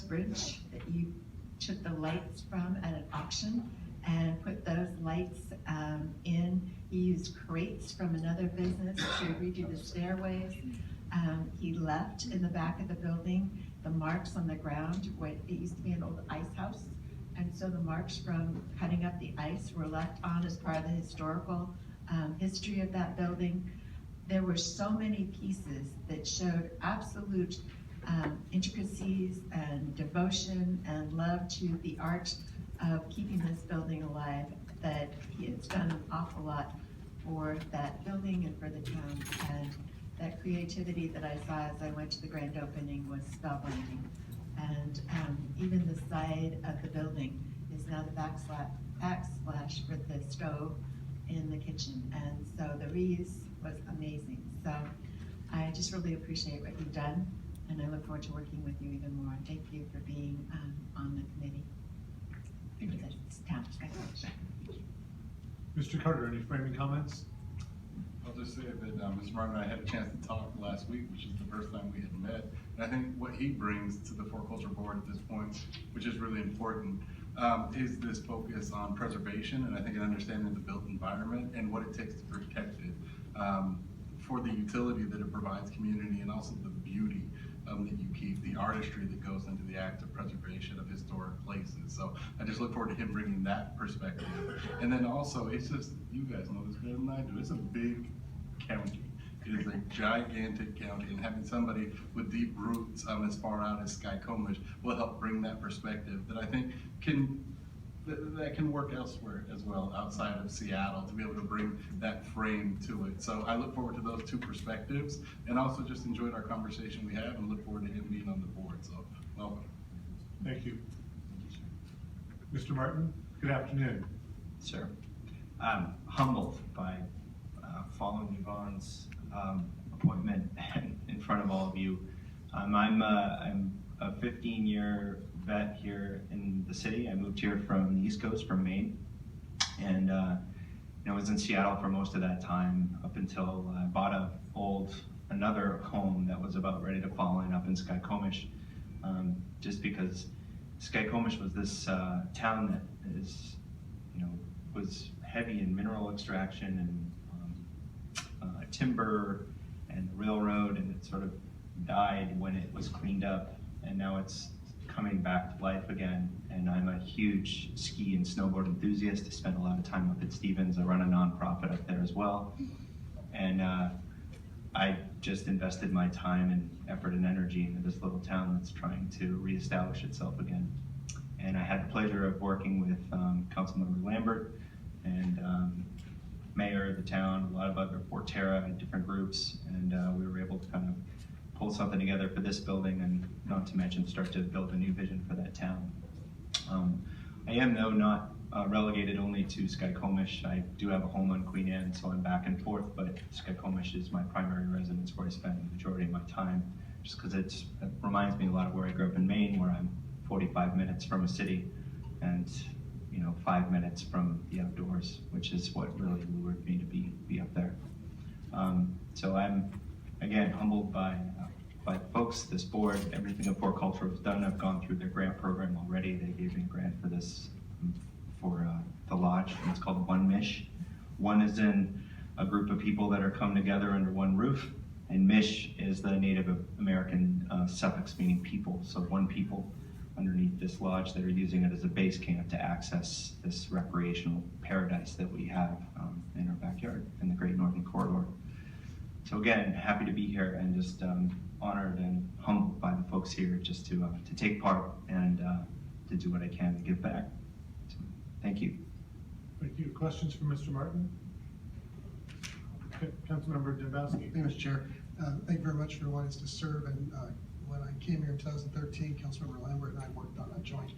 bridge that you took the lights from at an auction and put those lights in. He used crates from another business to redo the stairways. He left in the back of the building the marks on the ground where it used to be an old ice house. And so the marks from cutting up the ice were left on as part of the historical history of that building. There were so many pieces that showed absolute intricacies and devotion and love to the art of keeping this building alive, that he has done an awful lot for that building and for the town. And that creativity that I saw as I went to the grand opening was spellbinding. And even the side of the building is now the backsplash for the stove in the kitchen. And so the reuse was amazing. So I just really appreciate what you've done, and I look forward to working with you even more. Thank you for being on the committee. It's town. Mr. Carter, any framing comments? I'll just say that Mr. Martin and I had a chance to talk last week, which is the first time we had met. And I think what he brings to the Fort Culture Board at this point, which is really important, is this focus on preservation, and I think an understanding of the built environment and what it takes to protect it, for the utility that it provides community, and also the beauty that you keep, the artistry that goes into the act of preservation of historic places. So I just look forward to him bringing that perspective. And then also, it's just, you guys know this better than I do, it's a big county. It is a gigantic county, and having somebody with deep roots as far out as Skykomish will help bring that perspective that I think that can work elsewhere as well, outside of Seattle, to be able to bring that frame to it. So I look forward to those two perspectives, and also just enjoyed our conversation we had, and look forward to him being on the board. So welcome. Thank you. Mr. Martin, good afternoon. Sir, I'm humbled by following Yvonne's appointment in front of all of you. I'm a 15-year vet here in the city. I moved here from the East Coast, from Maine, and I was in Seattle for most of that time up until I bought another home that was about ready to fall in up in Skykomish, just because Skykomish was this town that was heavy in mineral extraction and timber and the railroad, and it sort of died when it was cleaned up, and now it's coming back to life again. And I'm a huge ski and snowboard enthusiast. I spend a lot of time up at Stevens. I run a nonprofit up there as well. And I just invested my time and effort and energy into this little town that's trying to reestablish itself again. And I had the pleasure of working with Councilmember Lambert and Mayor of the town, a lot of other Forterra and different groups, and we were able to kind of pull something together for this building, and not to mention start to build a new vision for that town. I am, though, not relegated only to Skykomish. I do have a home on Queen Anne, so I'm back and forth, but Skykomish is my primary residence, where I spend the majority of my time, just because it reminds me a lot of where I grew up in Maine, where I'm 45 minutes from a city, and 5 minutes from the outdoors, which is what really lured me to be up there. So I'm, again, humbled by folks, this board, everything that Fort Culture has done. I've gone through their grant program already. They gave me a grant for this, for the lodge, and it's called One Mish. One is in a group of people that are come together under one roof, and Mish is the Native American suffix meaning people, so one people underneath this lodge that are using it as a base camp to access this recreational paradise that we have in our backyard in the Great Northern Corridor. So again, happy to be here, and just honored and humbled by the folks here just to take part and to do what I can to give back. So, thank you. Thank you. Questions for Mr. Martin? Okay, Councilmember Dembowski. Thank you, Mr. Chair. Thank you very much for wanting us to serve. And when I came here in 2013, Councilmember Lambert and I worked on a joint